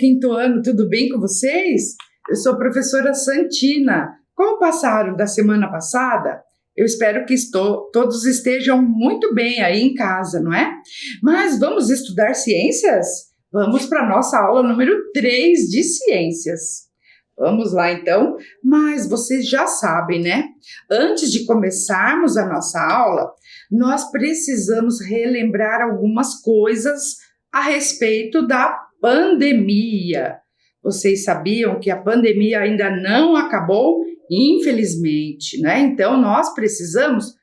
quinto ano, tudo bem com vocês? Eu sou a professora Santina. Como passaram da semana passada? Eu espero que todos estejam muito bem aí em casa, não é? Mas vamos estudar ciências? Vamos para a nossa aula número 3 de ciências. Vamos lá então, mas vocês já sabem, né? Antes de começarmos a nossa aula, nós precisamos relembrar algumas coisas a respeito da pandemia. Vocês sabiam que a pandemia ainda não acabou? Infelizmente, né? Então nós precisamos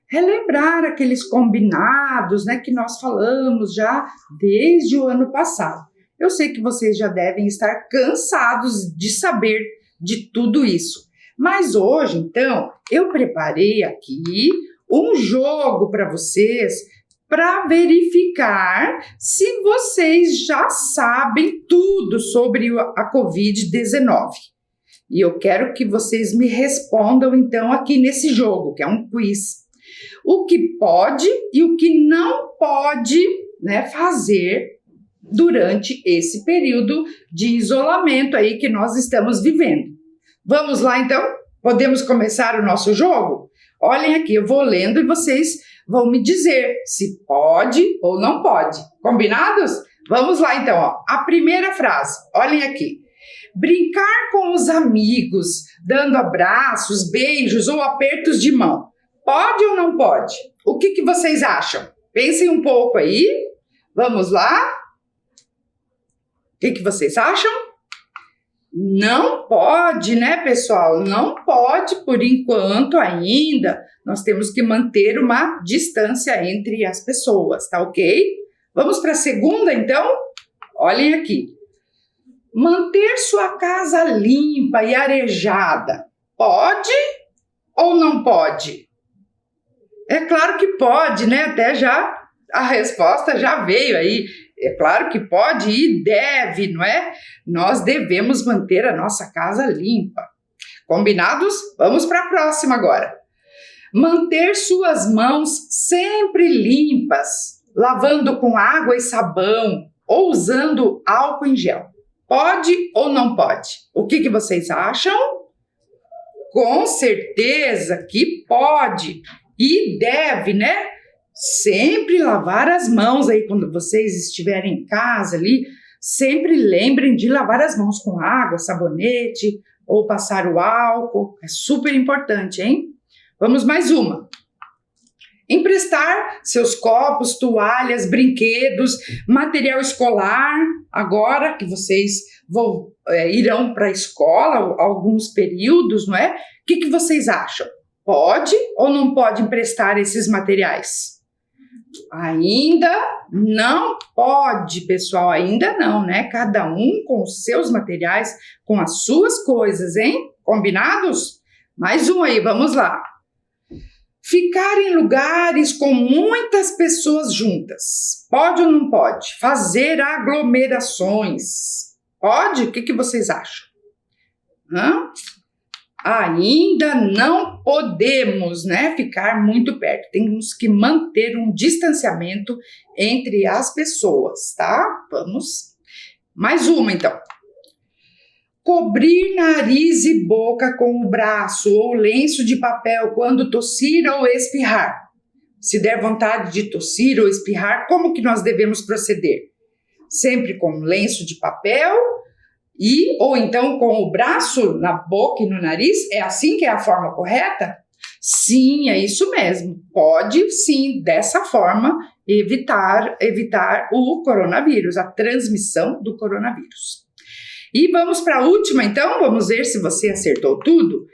relembrar aqueles combinados, né, que nós falamos já desde o ano passado. Eu sei que vocês já devem estar cansados de saber de tudo isso. Mas hoje, então, eu preparei aqui um jogo para vocês para verificar se vocês já sabem tudo sobre a Covid-19. E eu quero que vocês me respondam, então, aqui nesse jogo, que é um quiz. O que pode e o que não pode, né, fazer durante esse período de isolamento aí que nós estamos vivendo. Vamos lá, então? Podemos começar o nosso jogo? Olhem aqui, eu vou lendo e vocês vão me dizer se pode ou não pode. Combinados? Vamos lá, então. Ó. A primeira frase, olhem aqui. Brincar com os amigos, dando abraços, beijos ou apertos de mão. Pode ou não pode? O que vocês acham? Pensem um pouco aí. Vamos lá? O que vocês acham? Não pode, né, pessoal? Não pode, por enquanto ainda. Nós temos que manter uma distância entre as pessoas, tá ok? Vamos para a segunda, então? Olhem aqui. Manter sua casa limpa e arejada. Pode ou não pode? É claro que pode, né? Até já a resposta já veio aí. É claro que pode e deve, não é? Nós devemos manter a nossa casa limpa. Combinados? Vamos para a próxima agora. Manter suas mãos sempre limpas, lavando com água e sabão ou usando álcool em gel. Pode ou não pode? O que vocês acham? Com certeza que pode e deve, né? Sempre lavar as mãos aí quando vocês estiverem em casa ali. Sempre lembrem de lavar as mãos com água, sabonete ou passar o álcool. É super importante, hein? Vamos mais uma. Emprestar seus copos, toalhas, brinquedos, material escolar. Agora que vocês irão para a escola alguns períodos, não é? O que vocês acham? Pode ou não pode emprestar esses materiais? Ainda não pode, pessoal, ainda não, né? Cada um com os seus materiais, com as suas coisas, hein? Combinados? Mais um aí, vamos lá. Ficar em lugares com muitas pessoas juntas. Pode ou não pode? Fazer aglomerações. Pode? O que vocês acham? Ainda não podemos, né, ficar muito perto. Temos que manter um distanciamento entre as pessoas, tá? Vamos. Mais uma, então. Cobrir nariz e boca com o braço ou lenço de papel quando tossir ou espirrar. Se der vontade de tossir ou espirrar, como que nós devemos proceder? Sempre com lenço de papel ou então com o braço na boca e no nariz? É assim que é a forma correta? Sim, é isso mesmo. Pode sim, dessa forma, evitar o coronavírus, a transmissão do coronavírus. E vamos para a última, então, vamos ver se você acertou tudo.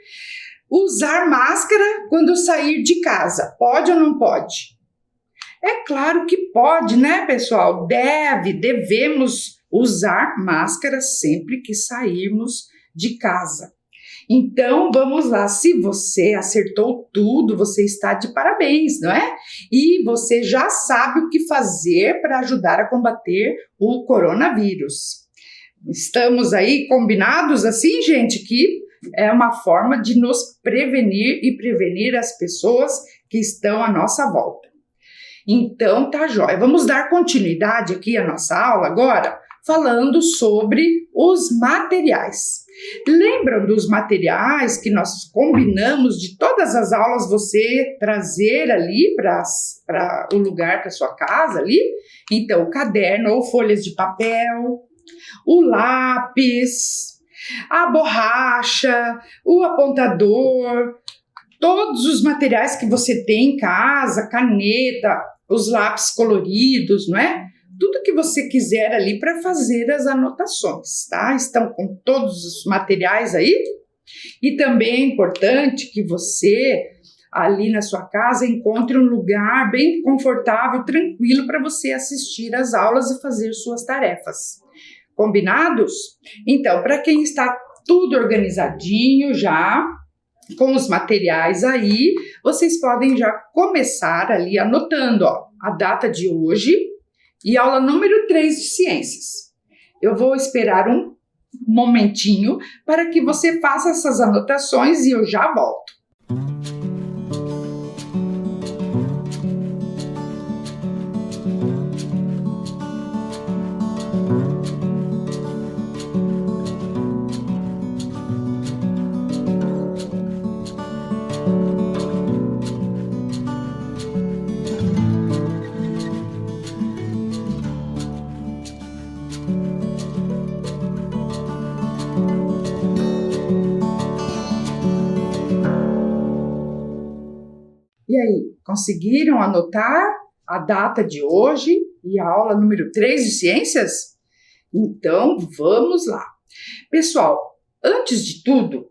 Usar máscara quando sair de casa, pode ou não pode? É claro que pode, né, pessoal? Devemos usar máscara sempre que sairmos de casa. Então, vamos lá, se você acertou tudo, você está de parabéns, não é? E você já sabe o que fazer para ajudar a combater o coronavírus. Estamos aí combinados assim, gente, que é uma forma de nos prevenir e prevenir as pessoas que estão à nossa volta. Então, tá jóia. Vamos dar continuidade aqui à nossa aula agora falando sobre os materiais. Lembram dos materiais que nós combinamos de todas as aulas você trazer ali para o lugar, para sua casa ali? Então, o caderno ou folhas de papel, o lápis, a borracha, o apontador, todos os materiais que você tem em casa, caneta, os lápis coloridos, não é? Tudo que você quiser ali para fazer as anotações, tá? Estão com todos os materiais aí? E também é importante que você, ali na sua casa, encontre um lugar bem confortável, tranquilo para você assistir às aulas e fazer suas tarefas. Combinados? Então, para quem está tudo organizadinho já, com os materiais aí, vocês podem já começar ali anotando, ó, a data de hoje e aula número 3 de ciências. Eu vou esperar um momentinho para que você faça essas anotações e eu já volto. E aí, conseguiram anotar a data de hoje e a aula número 3 de ciências? Então, vamos lá. Pessoal, antes de tudo,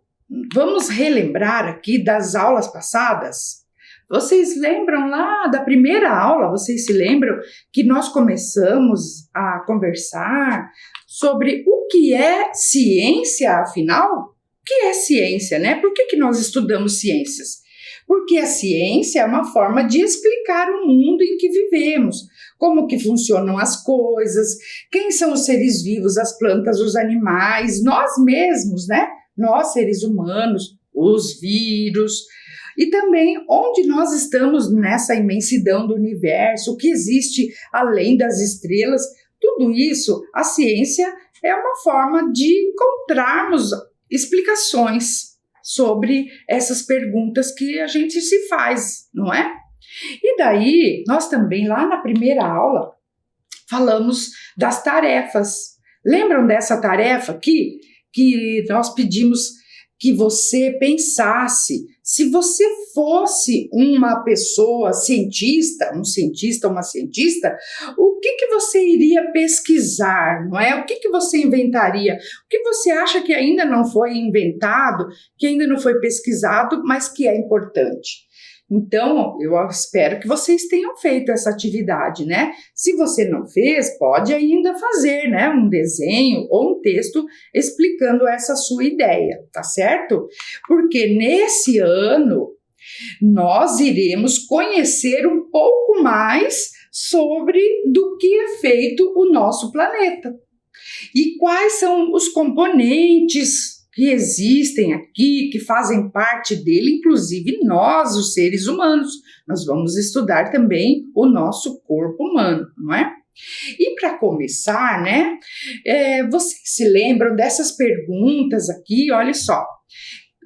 vamos relembrar aqui das aulas passadas? Vocês lembram lá da primeira aula, vocês se lembram que nós começamos a conversar sobre o que é ciência, afinal? O que é ciência, né? Por que nós estudamos ciências? Porque a ciência é uma forma de explicar o mundo em que vivemos, como que funcionam as coisas, quem são os seres vivos, as plantas, os animais, nós mesmos, né? Nós, seres humanos, os vírus, e também onde nós estamos nessa imensidão do universo, o que existe além das estrelas. Tudo isso, a ciência é uma forma de encontrarmos explicações sobre essas perguntas que a gente se faz, não é? E daí, nós também, lá na primeira aula, falamos das tarefas. Lembram dessa tarefa aqui? Que nós pedimos que você pensasse, se você fosse uma pessoa cientista, um cientista, uma cientista, o que você iria pesquisar, não é? O que você inventaria? O que você acha que ainda não foi inventado, que ainda não foi pesquisado, mas que é importante? Então, eu espero que vocês tenham feito essa atividade, né? Se você não fez, pode ainda fazer, né? Um desenho ou um texto explicando essa sua ideia, tá certo? Porque nesse ano, nós iremos conhecer um pouco mais sobre do que é feito o nosso planeta. E quais são os componentes que existem aqui, que fazem parte dele, inclusive nós, os seres humanos. Nós vamos estudar também o nosso corpo humano, não é? E para começar, né, vocês se lembram dessas perguntas aqui? Olha só.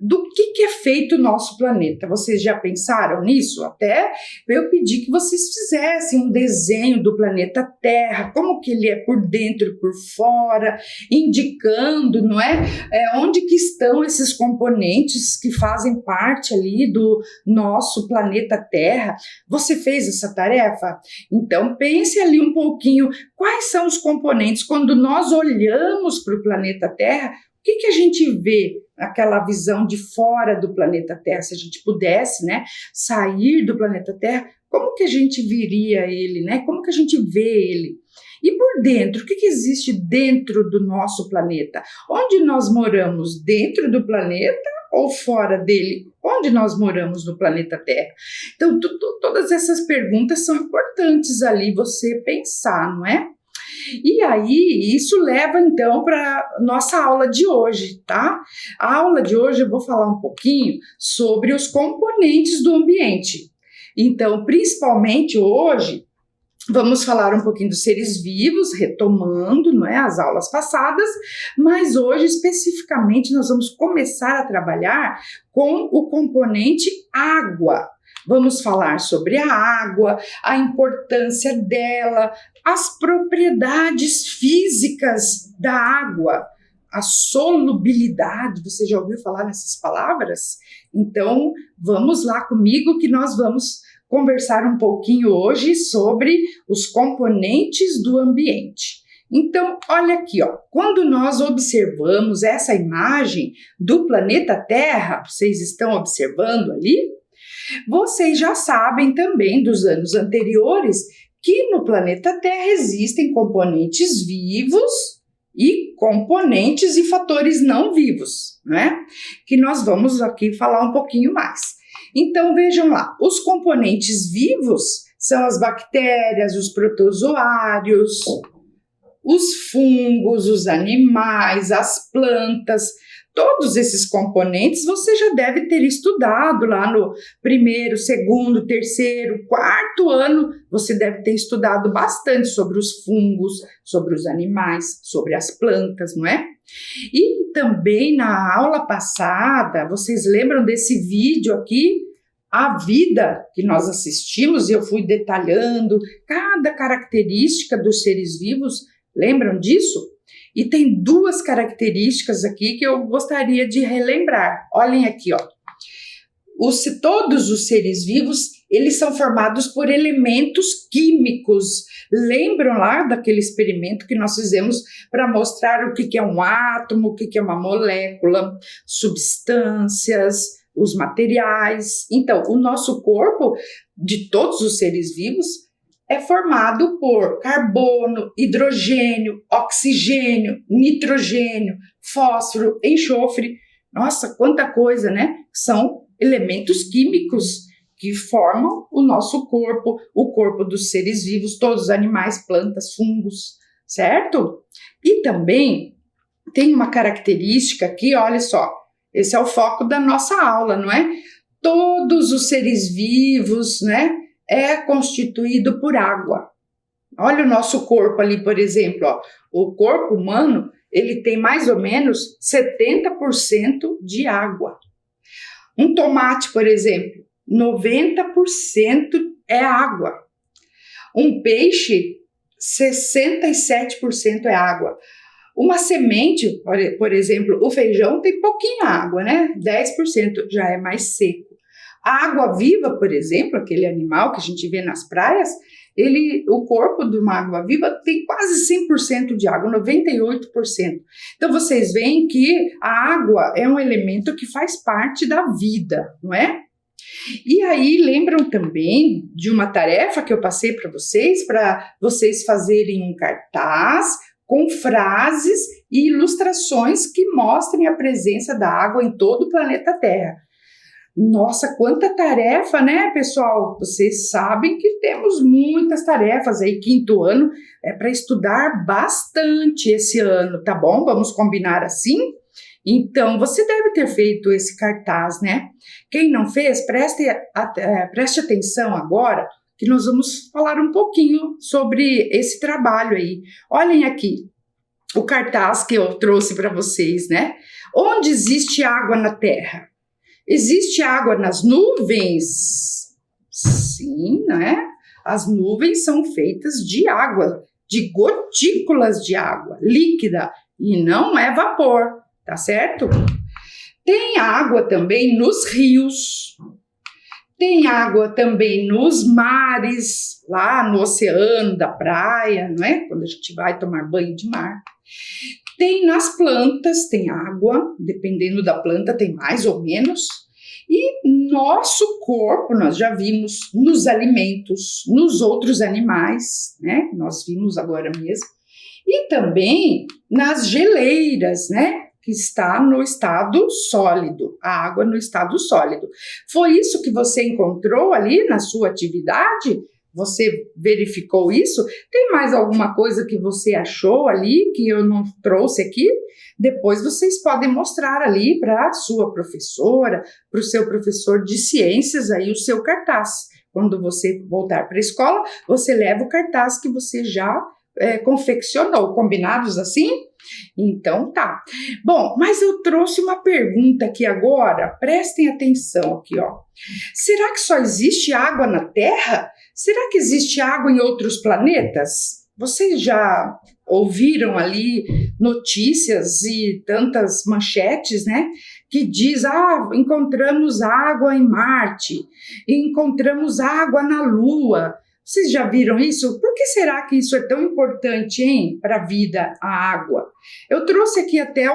Do que é feito o nosso planeta? Vocês já pensaram nisso? Até eu pedi que vocês fizessem um desenho do planeta Terra, como que ele é por dentro e por fora, indicando, não é? Onde que estão esses componentes que fazem parte ali do nosso planeta Terra. Você fez essa tarefa? Então pense ali um pouquinho, quais são os componentes quando nós olhamos para o planeta Terra? O que a gente vê naquela visão de fora do planeta Terra? Se a gente pudesse, né, sair do planeta Terra, como que a gente viria ele, né? Como que a gente vê ele? E por dentro, o que existe dentro do nosso planeta? Onde nós moramos? Dentro do planeta ou fora dele? Onde nós moramos no planeta Terra? Então, todas essas perguntas são importantes ali você pensar, não é? E aí, isso leva então para nossa aula de hoje, tá? A aula de hoje eu vou falar um pouquinho sobre os componentes do ambiente. Então, principalmente hoje, Vamos falar um pouquinho dos seres vivos, retomando, não é, as aulas passadas, mas hoje especificamente nós vamos começar a trabalhar com o componente água. Vamos falar sobre a água, a importância dela, as propriedades físicas da água, a solubilidade. Você já ouviu falar nessas palavras? Então, vamos lá comigo que nós vamos conversar um pouquinho hoje sobre os componentes do ambiente. Então, olha aqui, ó, quando nós observamos essa imagem do planeta Terra, vocês estão observando ali? Vocês já sabem também dos anos anteriores que no planeta Terra existem componentes vivos e componentes e fatores não vivos, né? Que nós vamos aqui falar um pouquinho mais. Então, vejam lá, os componentes vivos são as bactérias, os protozoários, os fungos, os animais, as plantas. Todos esses componentes você já deve ter estudado lá no primeiro, segundo, terceiro, quarto ano. Você deve ter estudado bastante sobre os fungos, sobre os animais, sobre as plantas, não é? E também na aula passada, vocês lembram desse vídeo aqui? A vida que nós assistimos e eu fui detalhando cada característica dos seres vivos. Lembram disso? E tem duas características aqui que eu gostaria de relembrar. Olhem aqui, ó. Todos os seres vivos, eles são formados por elementos químicos. Lembram lá daquele experimento que nós fizemos para mostrar o que é um átomo, o que é uma molécula, substâncias, os materiais. Então, o nosso corpo, de todos os seres vivos, é formado por carbono, hidrogênio, oxigênio, nitrogênio, fósforo, enxofre. Nossa, quanta coisa, né? São elementos químicos que formam o nosso corpo, o corpo dos seres vivos, todos os animais, plantas, fungos, certo? E também tem uma característica aqui, olha só, esse é o foco da nossa aula, não é? Todos os seres vivos, né? É constituído por água. Olha o nosso corpo ali, por exemplo, ó. O corpo humano, ele tem mais ou menos 70% de água. Um tomate, por exemplo, 90% é água. Um peixe, 67% é água. Uma semente, por exemplo, o feijão tem pouquinha água, né? 10% já é mais seco. A água viva, por exemplo, aquele animal que a gente vê nas praias, o corpo de uma água viva tem quase 100% de água, 98%. Então, vocês veem que a água é um elemento que faz parte da vida, não é? E aí, lembram também de uma tarefa que eu passei para vocês fazerem um cartaz com frases e ilustrações que mostrem a presença da água em todo o planeta Terra. Nossa, quanta tarefa, né, pessoal? Vocês sabem que temos muitas tarefas aí, quinto ano, é para estudar bastante esse ano, tá bom? Vamos combinar assim? Então, você deve ter feito esse cartaz, né? Quem não fez, preste atenção agora, que nós vamos falar um pouquinho sobre esse trabalho aí. Olhem aqui, o cartaz que eu trouxe para vocês, né? Onde existe água na Terra? Existe água nas nuvens? Sim, né? As nuvens são feitas de água, de gotículas de água líquida e não é vapor, tá certo? Tem água também nos rios, tem água também nos mares, lá no oceano da praia, não é? Quando a gente vai tomar banho de mar. Tem nas plantas, tem água, dependendo da planta tem mais ou menos. E nosso corpo, nós já vimos nos alimentos, nos outros animais, né? Nós vimos agora mesmo. E também nas geleiras, né? Que está no estado sólido, a água no estado sólido. Foi isso que você encontrou ali na sua atividade? Você verificou isso? Tem mais alguma coisa que você achou ali que eu não trouxe aqui? Depois vocês podem mostrar ali para a sua professora, para o seu professor de ciências aí o seu cartaz quando você voltar para a escola, você leva o cartaz que você já confeccionou, combinados assim? Então tá. Bom, mas eu trouxe uma pergunta aqui agora, prestem atenção aqui, ó. Será que só existe água na Terra? Será que existe água em outros planetas? Vocês já ouviram ali notícias e tantas manchetes, né? Que diz, encontramos água em Marte, encontramos água na Lua. Vocês já viram isso? Por que será que isso é tão importante, hein, para a vida, a água? Eu trouxe aqui até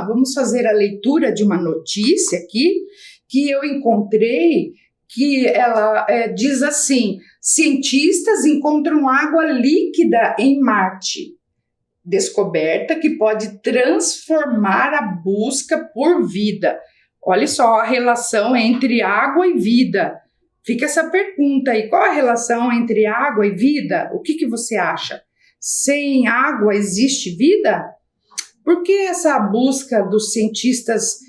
vamos fazer a leitura de uma notícia aqui, que eu encontrei, que ela diz assim, cientistas encontram água líquida em Marte, descoberta que pode transformar a busca por vida. Olha só a relação entre água e vida. Fica essa pergunta aí, qual a relação entre água e vida? O que você acha? Sem água existe vida? Por que essa busca dos cientistas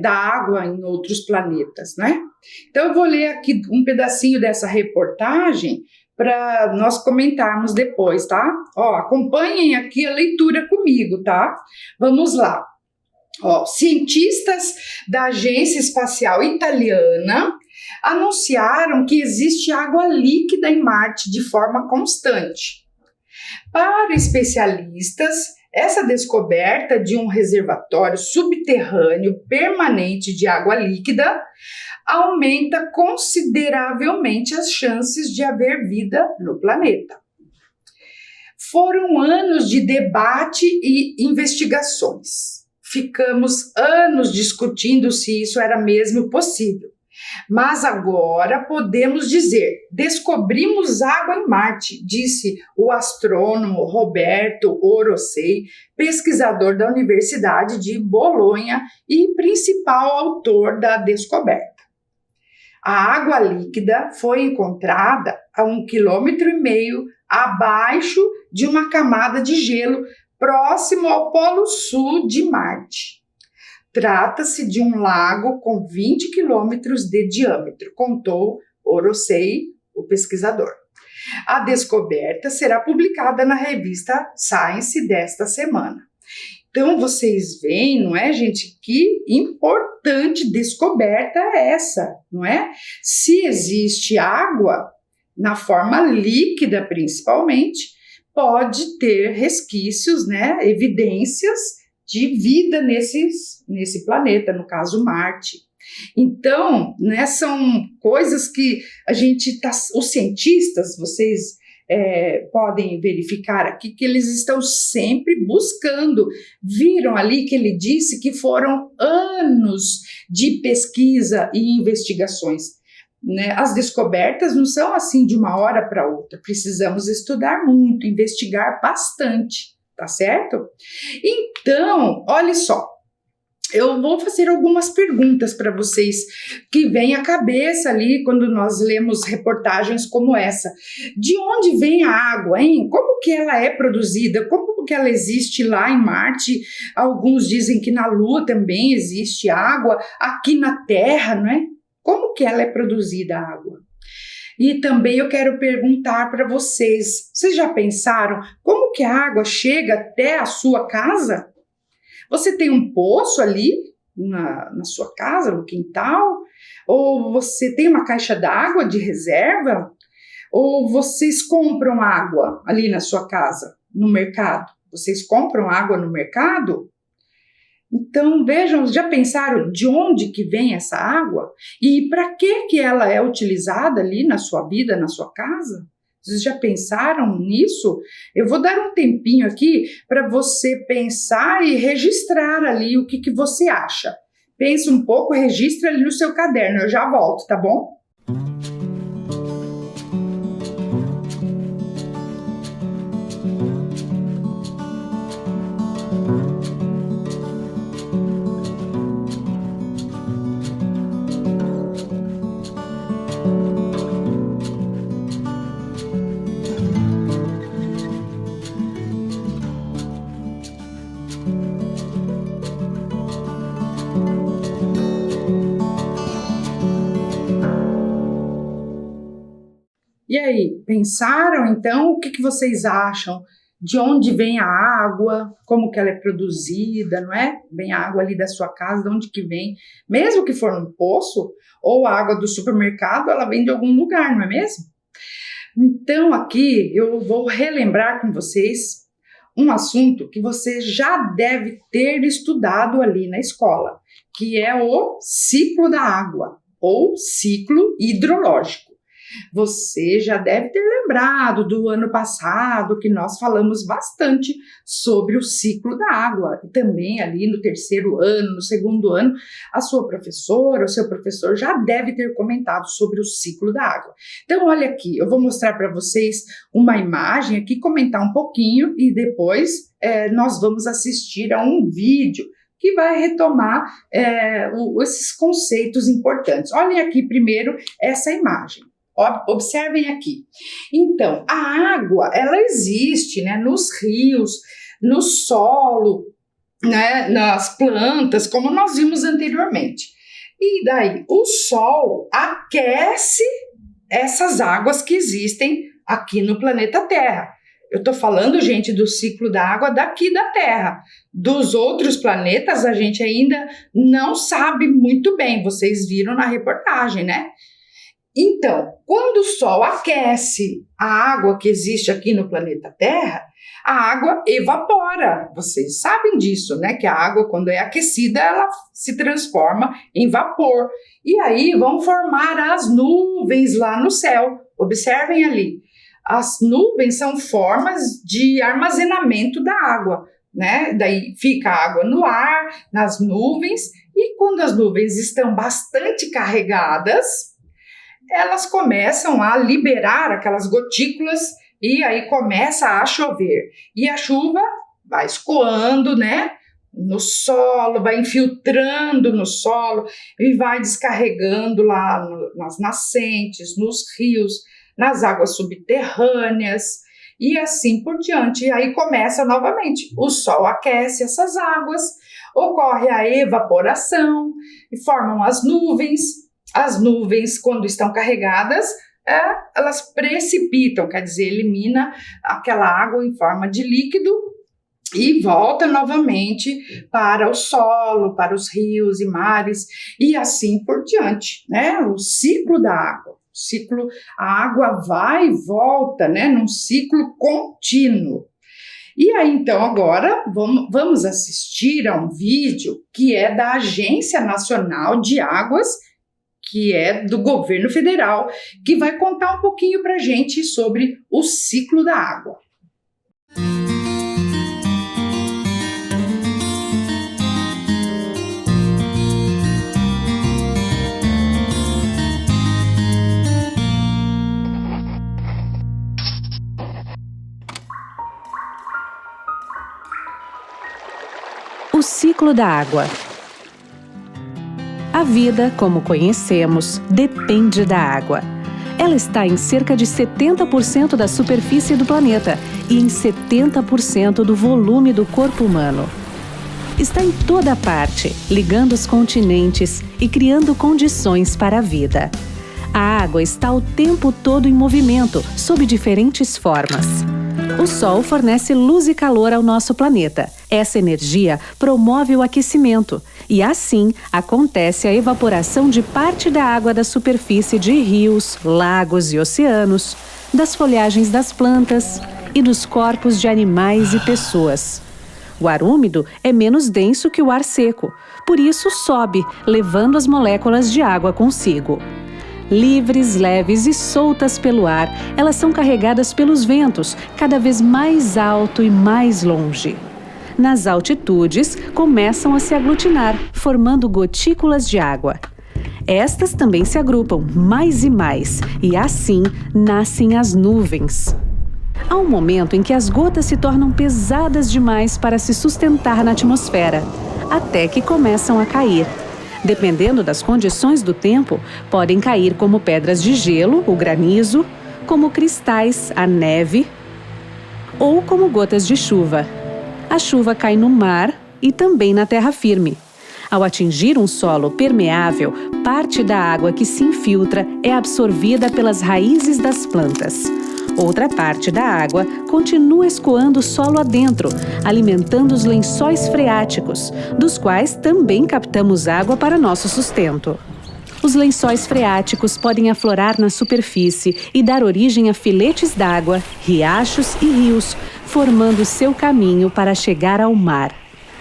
da água em outros planetas, né? Então eu vou ler aqui um pedacinho dessa reportagem para nós comentarmos depois, tá? Ó, acompanhem aqui a leitura comigo, tá? Vamos lá. Ó, cientistas da Agência Espacial Italiana anunciaram que existe água líquida em Marte de forma constante. Para especialistas, essa descoberta de um reservatório subterrâneo permanente de água líquida aumenta consideravelmente as chances de haver vida no planeta. Foram anos de debate e investigações. Ficamos anos discutindo se isso era mesmo possível. Mas agora podemos dizer, descobrimos água em Marte, disse o astrônomo Roberto Orosei, pesquisador da Universidade de Bolonha e principal autor da descoberta. A água líquida foi encontrada a 1,5 km abaixo de uma camada de gelo próximo ao Polo Sul de Marte. Trata-se de um lago com 20 quilômetros de diâmetro, contou Orosei, o pesquisador. A descoberta será publicada na revista Science desta semana. Então, vocês veem, não é, gente, que importante descoberta é essa, não é? Se existe água, na forma líquida principalmente, pode ter resquícios, né, evidências de vida nesse planeta, no caso Marte. Então, né, são coisas que os cientistas, vocês podem verificar aqui que eles estão sempre buscando. Viram ali que ele disse que foram anos de pesquisa e investigações, né? As descobertas não são assim de uma hora para outra, precisamos estudar muito, investigar bastante, tá certo? Então, olha só, eu vou fazer algumas perguntas para vocês que vêm à cabeça ali quando nós lemos reportagens como essa. De onde vem a água, hein? Como que ela é produzida? Como que ela existe lá em Marte? Alguns dizem que na Lua também existe água, aqui na Terra, não é? Como que ela é produzida, a água? E também eu quero perguntar para vocês já pensaram como que a água chega até a sua casa? Você tem um poço ali na sua casa, no quintal? Ou você tem uma caixa d'água de reserva? Ou vocês compram água ali na sua casa, no mercado? Vocês compram água no mercado? Então, vejam, já pensaram de onde que vem essa água? E para que ela é utilizada ali na sua vida, na sua casa? Vocês já pensaram nisso? Eu vou dar um tempinho aqui para você pensar e registrar ali o que você acha. Pensa um pouco, registra ali no seu caderno. Eu já volto, tá bom? E aí, pensaram então? O que vocês acham? De onde vem a água? Como que ela é produzida, não é? Vem a água ali da sua casa, de onde que vem? Mesmo que for um poço ou a água do supermercado, ela vem de algum lugar, não é mesmo? Então aqui eu vou relembrar com vocês um assunto que você já deve ter estudado ali na escola, que é o ciclo da água ou ciclo hidrológico. Você já deve ter lembrado do ano passado que nós falamos bastante sobre o ciclo da água. E também ali no terceiro ano, no segundo ano, a sua professora, o seu professor já deve ter comentado sobre o ciclo da água. Então, olha aqui, eu vou mostrar para vocês uma imagem aqui, comentar um pouquinho e depois nós vamos assistir a um vídeo que vai retomar esses conceitos importantes. Olhem aqui primeiro essa imagem. Observem aqui. Então, a água, ela existe, né, nos rios, no solo, né, nas plantas, como nós vimos anteriormente. E daí, o sol aquece essas águas que existem aqui no planeta Terra. Eu estou falando, gente, do ciclo da água daqui da Terra. Dos outros planetas, a gente ainda não sabe muito bem. Vocês viram na reportagem, né? Então, quando o Sol aquece a água que existe aqui no planeta Terra, a água evapora. Vocês sabem disso, né? Que a água, quando é aquecida, ela se transforma em vapor. E aí vão formar as nuvens lá no céu. Observem ali. As nuvens são formas de armazenamento da água, né? Daí fica a água no ar, nas nuvens, e quando as nuvens estão bastante carregadas, elas começam a liberar aquelas gotículas e aí começa a chover. E a chuva vai escoando, né, no solo, vai infiltrando no solo e vai descarregando lá nas nascentes, nos rios, nas águas subterrâneas e assim por diante. E aí começa novamente, o sol aquece essas águas, ocorre a evaporação e formam as nuvens. As nuvens, quando estão carregadas, elas precipitam, quer dizer, elimina aquela água em forma de líquido e volta novamente para o solo, para os rios e mares e assim por diante, né? O ciclo da água. A água vai e volta, né? Num ciclo contínuo. E aí, então, agora vamos assistir a um vídeo que é da Agência Nacional de Águas, que é do governo federal, que vai contar um pouquinho para a gente sobre o ciclo da água. O ciclo da água. A vida, como conhecemos, depende da água. Ela está em cerca de 70% da superfície do planeta e em 70% do volume do corpo humano. Está em toda parte, ligando os continentes e criando condições para a vida. A água está o tempo todo em movimento, sob diferentes formas. O Sol fornece luz e calor ao nosso planeta. Essa energia promove o aquecimento e, assim, acontece a evaporação de parte da água da superfície de rios, lagos e oceanos, das folhagens das plantas e dos corpos de animais e pessoas. O ar úmido é menos denso que o ar seco, por isso sobe, levando as moléculas de água consigo. Livres, leves e soltas pelo ar, elas são carregadas pelos ventos, cada vez mais alto e mais longe. Nas altitudes, começam a se aglutinar, formando gotículas de água. Estas também se agrupam mais e mais, e assim nascem as nuvens. Há um momento em que as gotas se tornam pesadas demais para se sustentar na atmosfera, até que começam a cair. Dependendo das condições do tempo, podem cair como pedras de gelo, o granizo, como cristais, a neve, ou como gotas de chuva. A chuva cai no mar e também na terra firme. Ao atingir um solo permeável, parte da água que se infiltra é absorvida pelas raízes das plantas. Outra parte da água continua escoando o solo adentro, alimentando os lençóis freáticos, dos quais também captamos água para nosso sustento. Os lençóis freáticos podem aflorar na superfície e dar origem a filetes d'água, riachos e rios, formando seu caminho para chegar ao mar.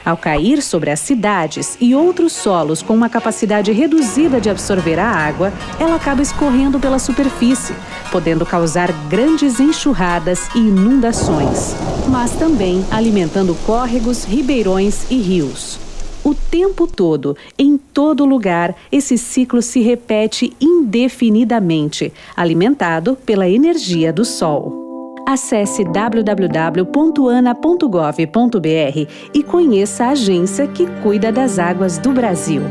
Ao cair sobre as cidades e outros solos com uma capacidade reduzida de absorver a água, ela acaba escorrendo pela superfície, podendo causar grandes enxurradas e inundações, mas também alimentando córregos, ribeirões e rios. O tempo todo, em todo lugar, esse ciclo se repete indefinidamente, alimentado pela energia do Sol. Acesse www.ana.gov.br e conheça a agência que cuida das águas do Brasil.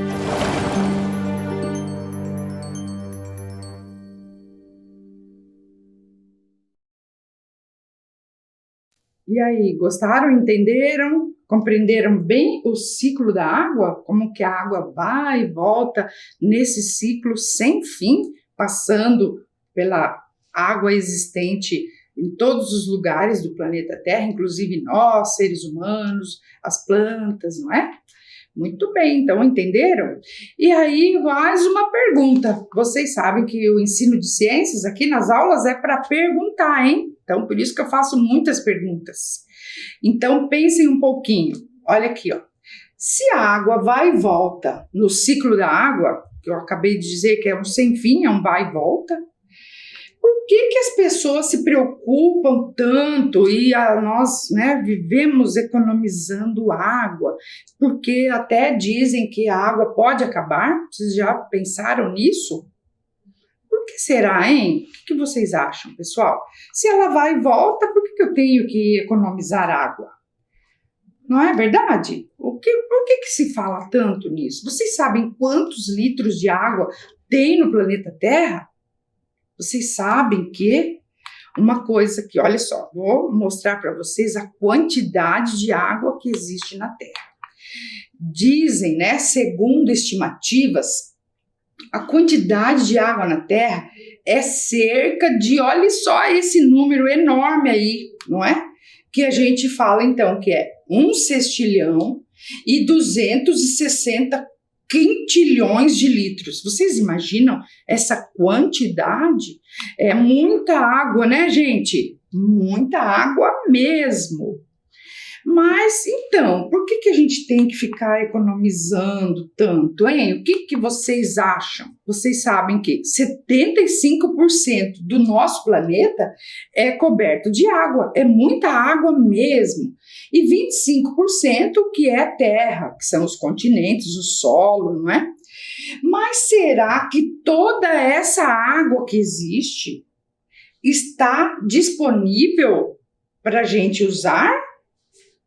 E aí, gostaram? Entenderam? Compreenderam bem o ciclo da água? Como que a água vai e volta nesse ciclo sem fim, passando pela água existente em todos os lugares do planeta Terra, inclusive nós, seres humanos, as plantas, não é? Muito bem, então entenderam? E aí, mais uma pergunta. Vocês sabem que o ensino de ciências aqui nas aulas é para perguntar, hein? Então, por isso que eu faço muitas perguntas. Então, pensem um pouquinho. Olha aqui, ó. Se a água vai e volta no ciclo da água, que eu acabei de dizer que é um sem fim, é um vai e volta, por que as pessoas se preocupam tanto e nós, vivemos economizando água? Porque até dizem que a água pode acabar. Vocês já pensaram nisso? Por que será, hein? O que vocês acham, pessoal? Se ela vai e volta, por que eu tenho que economizar água? Não é verdade? Por que se fala tanto nisso? Vocês sabem quantos litros de água tem no planeta Terra? Vocês sabem que uma coisa que, olha só, vou mostrar para vocês a quantidade de água que existe na Terra. Dizem, segundo estimativas, a quantidade de água na Terra é cerca de, olha só esse número enorme aí, não é? Que a gente fala então que é 1 sextilhão e 260 quintilhões de litros. Vocês imaginam essa quantidade? É muita água, né, gente? Muita água mesmo. Mas, então, por que a gente tem que ficar economizando tanto, hein? O que vocês acham? Vocês sabem que 75% do nosso planeta é coberto de água. É muita água mesmo. E 25% que é terra, que são os continentes, o solo, não é? Mas será que toda essa água que existe está disponível para a gente usar?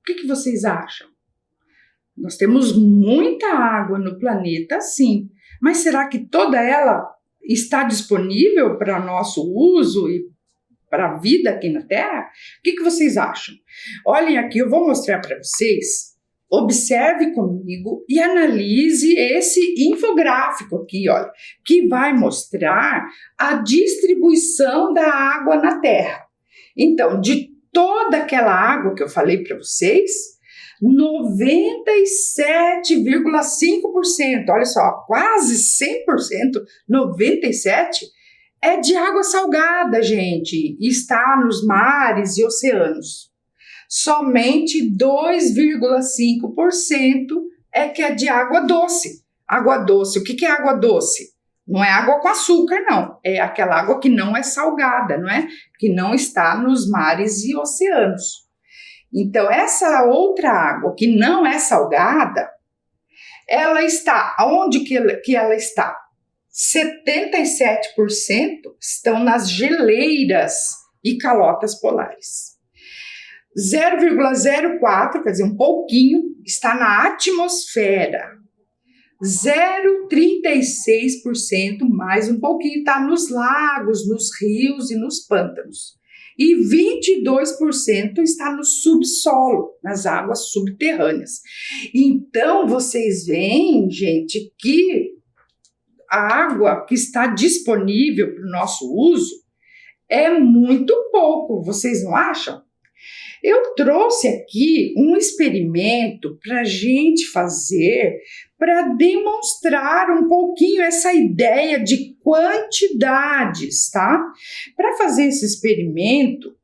O que vocês acham? Nós temos muita água no planeta, sim, mas será que toda ela está disponível para nosso uso e para a vida aqui na Terra? O que vocês acham? Olhem aqui, eu vou mostrar para vocês. Observe comigo e analise esse infográfico aqui, olha, que vai mostrar a distribuição da água na Terra. Então, de toda aquela água que eu falei para vocês, 97,5%, olha só, quase 100%, 97%, é de água salgada, gente, e está nos mares e oceanos. Somente 2,5% é que é de água doce. Água doce, o que é água doce? Não é água com açúcar, não. É aquela água que não é salgada, não é? Que não está nos mares e oceanos. Então, essa outra água que não é salgada, ela está, aonde que ela está? 77% estão nas geleiras e calotas polares. 0,04, quer dizer, um pouquinho, está na atmosfera. 0,36%, mais um pouquinho, está nos lagos, nos rios e nos pântanos. e 22% está no subsolo, nas águas subterrâneas. Então, vocês veem, gente, que a água que está disponível para o nosso uso é muito pouco, vocês não acham? Eu trouxe aqui um experimento para a gente fazer, para demonstrar um pouquinho essa ideia de quantidades, tá? Para fazer esse experimento,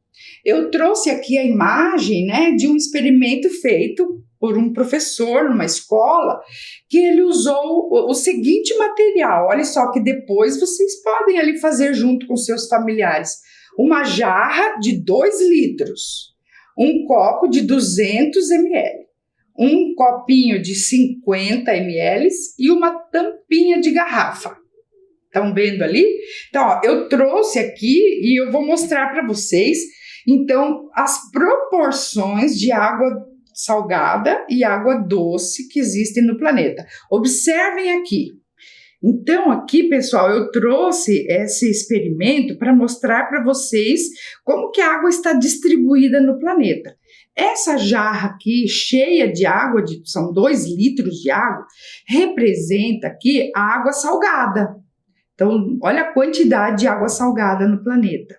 eu trouxe aqui a imagem, né, de um experimento feito por um professor numa escola, que ele usou o seguinte material. Olha só que depois vocês podem ali fazer junto com seus familiares. Uma jarra de 2 litros. Um copo de 200 ml, um copinho de 50 ml e uma tampinha de garrafa. Estão vendo ali? Então, ó, eu trouxe aqui e eu vou mostrar para vocês, então, as proporções de água salgada e água doce que existem no planeta. Observem aqui. Então, aqui, pessoal, eu trouxe esse experimento para mostrar para vocês como que a água está distribuída no planeta. Essa jarra aqui, cheia de água, são 2 litros de água, representa aqui a água salgada. Então, olha a quantidade de água salgada no planeta.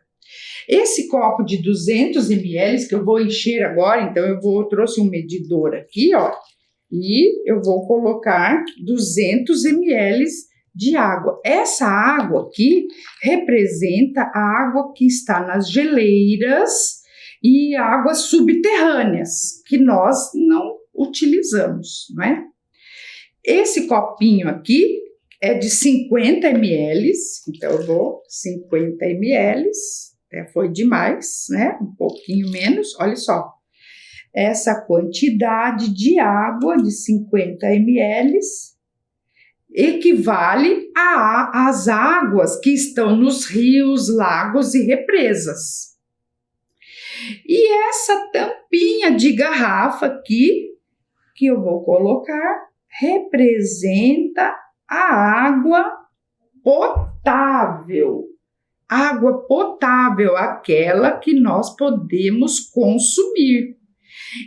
Esse copo de 200 ml, que eu vou encher agora, então eu trouxe um medidor aqui, ó, e eu vou colocar 200 ml de água. Essa água aqui representa a água que está nas geleiras e águas subterrâneas, que nós não utilizamos, não é? Esse copinho aqui é de 50 ml, então eu vou 50 ml, até foi demais, né? Um pouquinho menos, olha só. Essa quantidade de água de 50 ml equivale às águas que estão nos rios, lagos e represas. E essa tampinha de garrafa aqui, que eu vou colocar, representa a água potável. Água potável, aquela que nós podemos consumir.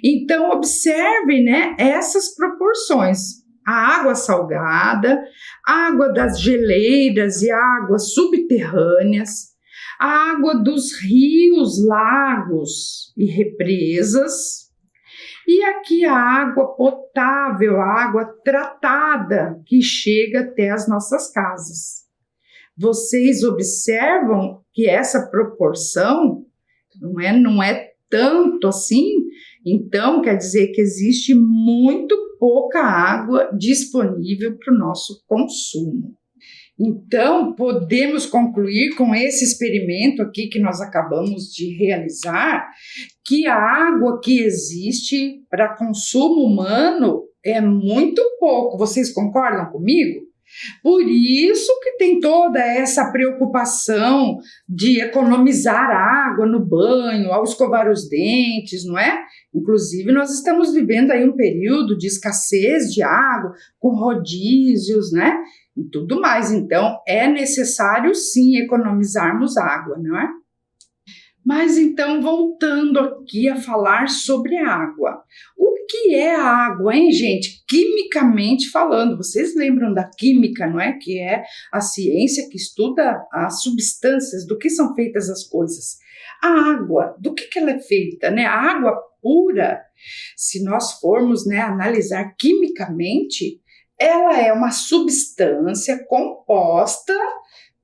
Então, observe, né, essas proporções. A água salgada, a água das geleiras e águas subterrâneas, a água dos rios, lagos e represas, e aqui a água potável, a água tratada que chega até as nossas casas. Vocês observam que essa proporção não é tanto assim, então quer dizer que existe muito pouca água disponível para o nosso consumo. Então, podemos concluir com esse experimento aqui que nós acabamos de realizar, que a água que existe para consumo humano é muito pouco. Vocês concordam comigo? Por isso que tem toda essa preocupação de economizar água no banho, ao escovar os dentes, não é? Inclusive, nós estamos vivendo aí um período de escassez de água, com rodízios, né? E tudo mais. Então, é necessário, sim, economizarmos água, não é? Mas, então, voltando aqui a falar sobre a água. O que é a água, hein, gente? Quimicamente falando, vocês lembram da química, não é? Que é a ciência que estuda as substâncias, do que são feitas as coisas. A água, do que ela é feita, né? A água pura, se nós formos, né, analisar quimicamente, ela é uma substância composta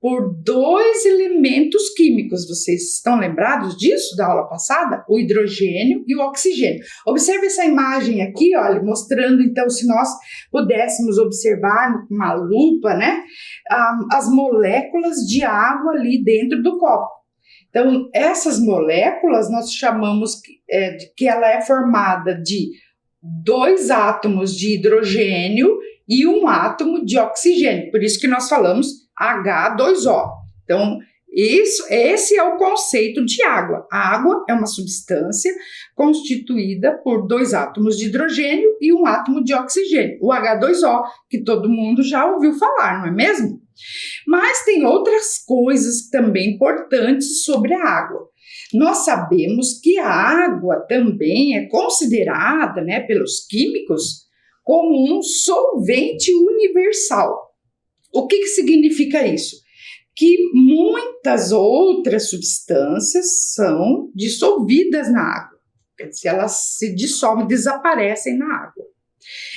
por 2 elementos químicos. Vocês estão lembrados disso da aula passada? O hidrogênio e o oxigênio. Observe essa imagem aqui, olha, mostrando então, se nós pudéssemos observar com uma lupa, né, as moléculas de água ali dentro do copo. Então, essas moléculas nós chamamos que ela é formada de 2 átomos de hidrogênio e 1 átomo de oxigênio. Por isso que nós falamos H2O. Então, esse é o conceito de água. A água é uma substância constituída por 2 átomos de hidrogênio e 1 átomo de oxigênio. O H2O, que todo mundo já ouviu falar, não é mesmo? Mas tem outras coisas também importantes sobre a água. Nós sabemos que a água também é considerada, né, pelos químicos como um solvente universal. O que significa isso? Que muitas outras substâncias são dissolvidas na água. Quer dizer, elas se dissolvem, desaparecem na água.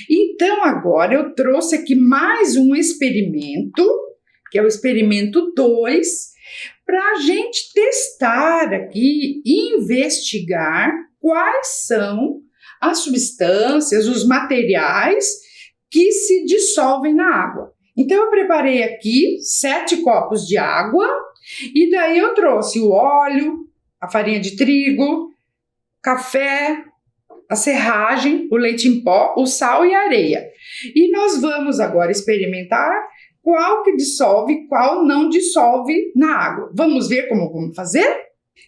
Então, agora eu trouxe aqui mais um experimento, que é o experimento 2, para a gente testar aqui e investigar quais são as substâncias, os materiais que se dissolvem na água. Então, eu preparei aqui 7 copos de água e daí eu trouxe o óleo, a farinha de trigo, café, a serragem, o leite em pó, o sal e a areia. E nós vamos agora experimentar qual que dissolve, qual não dissolve na água. Vamos ver como vamos fazer?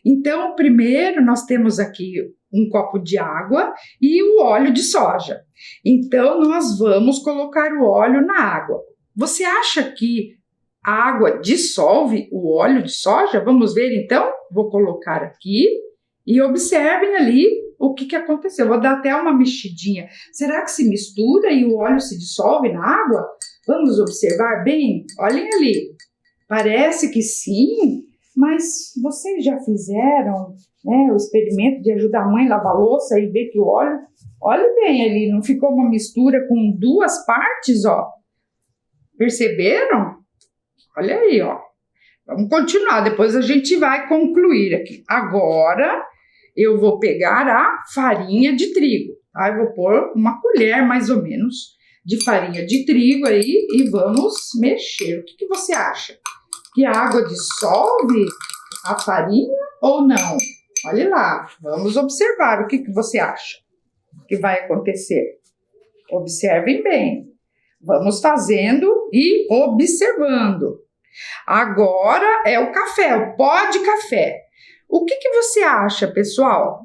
Então, primeiro nós temos aqui um copo de água e o óleo de soja. Então, nós vamos colocar o óleo na água. Você acha que a água dissolve o óleo de soja? Vamos ver então? Vou colocar aqui e observem ali o que aconteceu. Vou dar até uma mexidinha. Será que se mistura e o óleo se dissolve na água? Vamos observar bem? Olhem ali. Parece que sim, mas vocês já fizeram, né, o experimento de ajudar a mãe a lavar a louça e ver que o óleo... Olhe bem ali, não ficou uma mistura com 2 partes, ó. Perceberam? Olha aí, ó. Vamos continuar, depois a gente vai concluir aqui. Agora, eu vou pegar a farinha de trigo, tá? Eu vou pôr uma colher, mais ou menos, de farinha de trigo aí e vamos mexer. O que você acha? Que a água dissolve a farinha ou não? Olha lá, vamos observar. O que você acha que vai acontecer? Observem bem. Vamos fazendo e observando. Agora é o café, o pó de café. O que você acha, pessoal?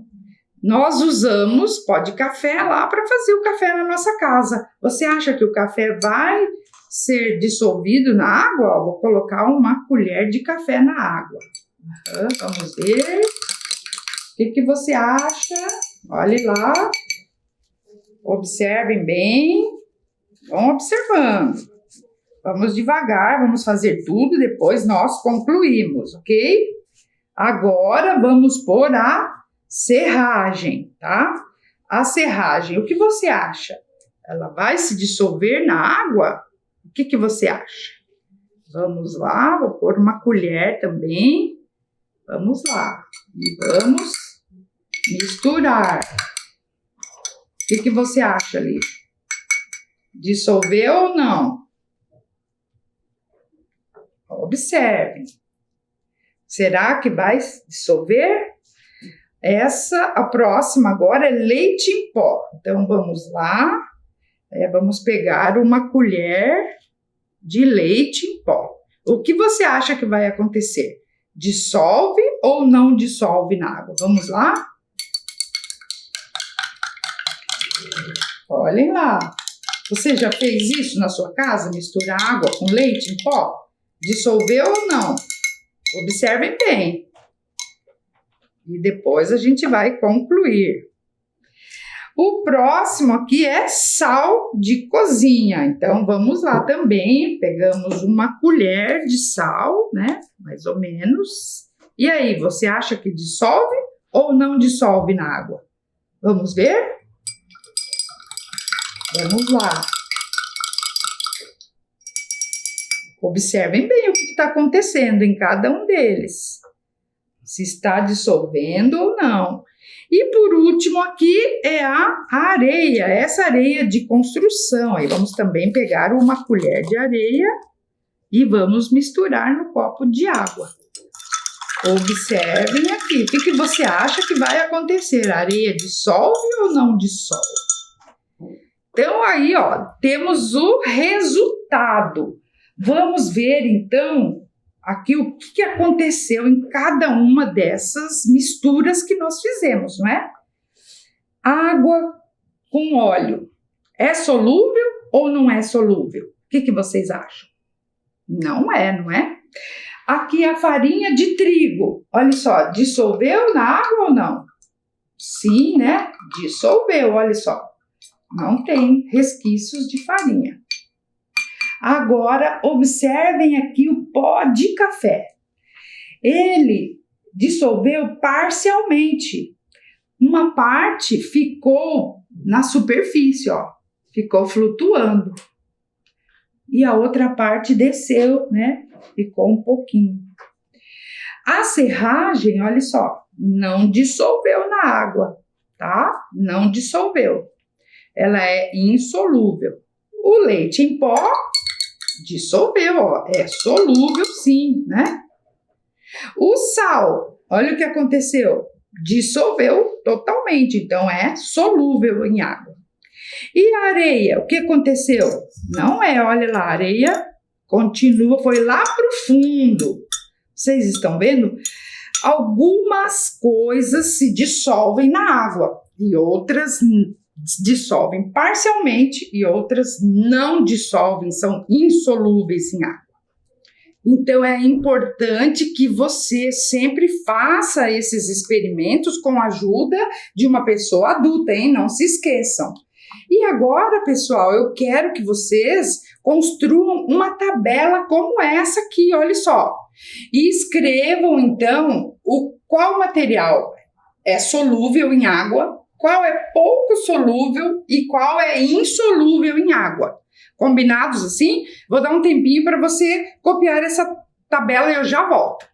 Nós usamos pó de café lá para fazer o café na nossa casa. Você acha que o café vai ser dissolvido na água? Vou colocar uma colher de café na água. Vamos ver. O que você acha? Olhe lá. Observem bem. Vão observando. Vamos devagar, vamos fazer tudo, depois nós concluímos, ok? Agora vamos pôr a serragem, tá? A serragem, o que você acha? Ela vai se dissolver na água? O que você acha? Vamos lá, vou pôr uma colher também. Vamos lá. E vamos misturar. O que você acha ali? Dissolveu ou não? Observe. Será que vai dissolver? A próxima agora é leite em pó. Então, vamos lá. Vamos pegar uma colher de leite em pó. O que você acha que vai acontecer? Dissolve ou não dissolve na água? Vamos lá? Olhem lá. Você já fez isso na sua casa? Misturar água com leite em pó? Dissolveu ou não? Observem bem. E depois a gente vai concluir. O próximo aqui é sal de cozinha. Então, vamos lá também. Pegamos uma colher de sal, né? Mais ou menos. E aí, você acha que dissolve ou não dissolve na água? Vamos ver? Vamos lá. Observem bem o que está acontecendo em cada um deles. Se está dissolvendo ou não. E por último aqui é a areia, essa areia de construção. Aí vamos também pegar uma colher de areia e vamos misturar no copo de água. Observem aqui, o que você acha que vai acontecer? A areia dissolve ou não dissolve? Então aí, ó, temos o resultado. Vamos ver então aqui o que aconteceu em cada uma dessas misturas que nós fizemos, não é? Água com óleo é solúvel ou não é solúvel? O que vocês acham? Não é, não é? Aqui a farinha de trigo. Olha só, dissolveu na água ou não? Sim, né? Dissolveu, olha só. Não tem resquícios de farinha. Agora, observem aqui o pó de café. Ele dissolveu parcialmente. Uma parte ficou na superfície, ó. Ficou flutuando. E a outra parte desceu, né? Ficou um pouquinho. A serragem, olha só, não dissolveu na água, tá? Não dissolveu. Ela é insolúvel. O leite em pó dissolveu, ó. É solúvel sim, né? O sal, olha o que aconteceu. Dissolveu totalmente, então é solúvel em água. E a areia, o que aconteceu? Não é, olha lá, a areia continua, foi lá para o fundo. Vocês estão vendo? Algumas coisas se dissolvem na água e outras dissolvem parcialmente e outras não dissolvem, são insolúveis em água. Então é importante que você sempre faça esses experimentos com a ajuda de uma pessoa adulta, hein? Não se esqueçam. E agora, pessoal, eu quero que vocês construam uma tabela como essa aqui, olha só. E escrevam, então, qual material é solúvel em água, qual é pouco solúvel e qual é insolúvel em água. Combinados assim? Vou dar um tempinho para você copiar essa tabela e eu já volto.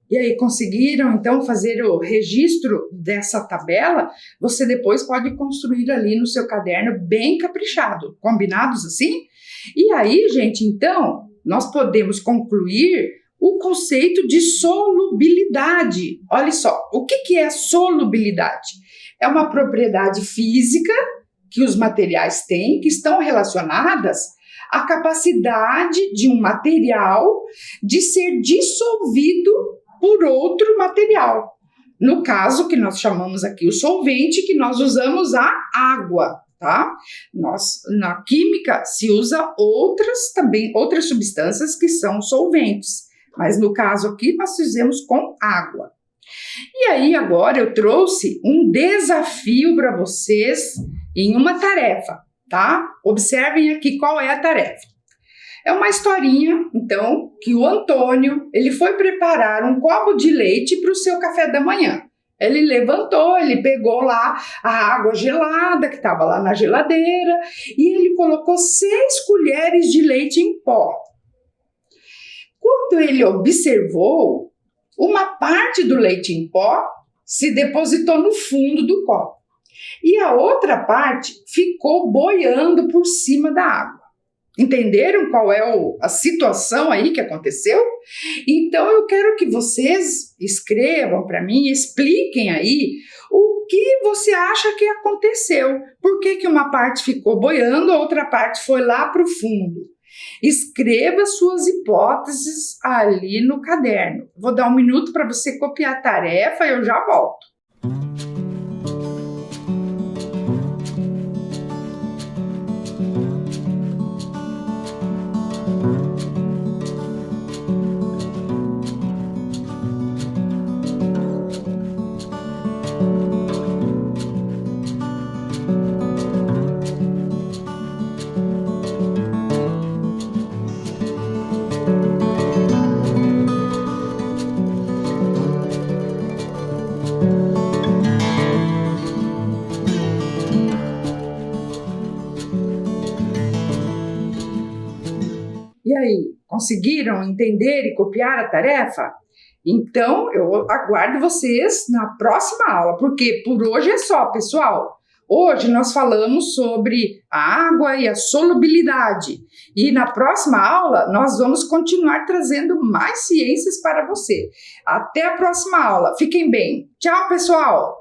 E aí, conseguiram, então, fazer o registro dessa tabela? Você depois pode construir ali no seu caderno bem caprichado. Combinados assim? E aí, gente, então, nós podemos concluir o conceito de solubilidade. Olha só, o que é solubilidade? É uma propriedade física que os materiais têm, que estão relacionadas à capacidade de um material de ser dissolvido por outro material. No caso que nós chamamos aqui o solvente, que nós usamos a água, tá? Na química se usa outras substâncias que são solventes, mas no caso aqui nós fizemos com água. E aí agora eu trouxe um desafio para vocês em uma tarefa, tá? Observem aqui qual é a tarefa. É uma historinha, então, que o Antônio, ele foi preparar um copo de leite para o seu café da manhã. Ele levantou, ele pegou lá a água gelada que estava lá na geladeira e ele colocou 6 colheres de leite em pó. Quando ele observou, uma parte do leite em pó se depositou no fundo do copo e a outra parte ficou boiando por cima da água. Entenderam qual é a situação aí que aconteceu? Então eu quero que vocês escrevam para mim, expliquem aí o que você acha que aconteceu. Por que uma parte ficou boiando, a outra parte foi lá para o fundo? Escreva suas hipóteses ali no caderno. Vou dar um minuto para você copiar a tarefa e eu já volto. E aí, conseguiram entender e copiar a tarefa? Então, eu aguardo vocês na próxima aula, porque por hoje é só, pessoal. Hoje nós falamos sobre a água e a solubilidade. E na próxima aula nós vamos continuar trazendo mais ciências para você. Até a próxima aula. Fiquem bem. Tchau, pessoal!